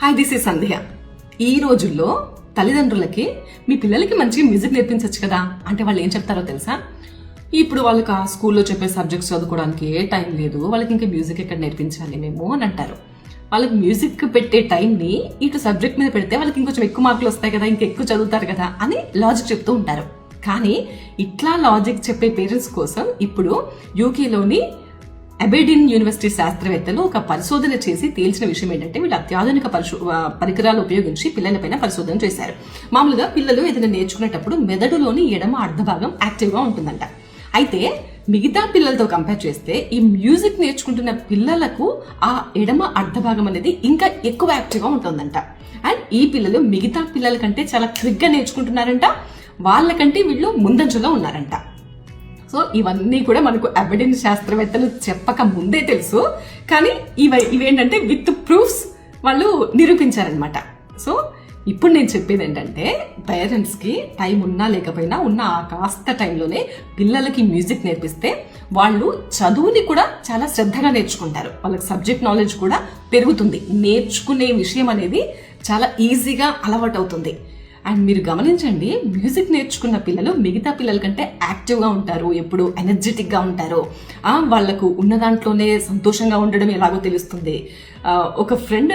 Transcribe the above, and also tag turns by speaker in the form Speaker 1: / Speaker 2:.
Speaker 1: Hi, this is సంధ్య. ఈ రోజుల్లో తల్లిదండ్రులకి మీ పిల్లలకి మంచిగా మ్యూజిక్ నేర్పించవచ్చు కదా అంటే వాళ్ళు ఏం చెప్తారో తెలుసా? ఇప్పుడు వాళ్ళకి ఆ స్కూల్లో చెప్పే సబ్జెక్ట్స్ చదువుకోవడానికి ఏ టైం లేదు, వాళ్ళకి ఇంకా మ్యూజిక్ ఎక్కడ నేర్పించాలి మేము అని అంటారు. వాళ్ళకి మ్యూజిక్ పెట్టే టైంని ఇటు సబ్జెక్ట్ మీద పెడితే వాళ్ళకి ఇంకొంచెం ఎక్కువ మార్కులు వస్తాయి కదా, ఇంకెక్కువ చదువుతారు కదా అని లాజిక్ చెప్తూ ఉంటారు. కానీ ఇట్లా లాజిక్ చెప్పే పేరెంట్స్ కోసం ఇప్పుడు యూకేలోని అబెర్డీన్ యూనివర్సిటీ శాస్త్రవేత్తలు ఒక పరిశోధన చేసి తేల్చిన విషయం ఏంటంటే, వీళ్ళు అత్యాధునిక పరికరాలు ఉపయోగించి పిల్లలపైన పరిశోధన చేశారు. మామూలుగా పిల్లలు ఏదైనా నేర్చుకునేటప్పుడు మెదడులోని ఎడమ అర్ధభాగం యాక్టివ్గా ఉంటుందంట. అయితే మిగతా పిల్లలతో కంపేర్ చేస్తే ఈ మ్యూజిక్ నేర్చుకుంటున్న పిల్లలకు ఆ ఎడమ అర్ధభాగం అనేది ఇంకా ఎక్కువ యాక్టివ్గా ఉంటుందంట. అండ్ ఈ పిల్లలు మిగతా పిల్లల కంటే చాలా క్విక్గా నేర్చుకుంటున్నారంట, వాళ్ళకంటే వీళ్ళు ముందంజలో ఉన్నారంట. సో ఇవన్నీ కూడా మనకు అబెర్డీన్ శాస్త్రవేత్తలు చెప్పక ముందే తెలుసు, కానీ ఇవేంటంటే విత్ ప్రూఫ్స్ వాళ్ళు నిరూపించారనమాట. సో ఇప్పుడు నేను చెప్పేది ఏంటంటే, పేరెంట్స్కి టైం ఉన్నా లేకపోయినా ఉన్న ఆ కాస్త టైంలోనే పిల్లలకి మ్యూజిక్ నేర్పిస్తే వాళ్ళు చదువుని కూడా చాలా శ్రద్ధగా నేర్చుకుంటారు, వాళ్ళకి సబ్జెక్ట్ నాలెడ్జ్ కూడా పెరుగుతుంది, నేర్చుకునే విషయం అనేది చాలా ఈజీగా అలవాటు అవుతుంది. అండ్ మీరు గమనించండి, మ్యూజిక్ నేర్చుకున్న పిల్లలు మిగతా పిల్లల కంటే యాక్టివ్గా ఉంటారు, ఎప్పుడు ఎనర్జెటిక్గా ఉంటారు, వాళ్లకు ఉన్న దాంట్లోనే సంతోషంగా ఉండడం ఎలాగో తెలుస్తుంది. ఒక ఫ్రెండ్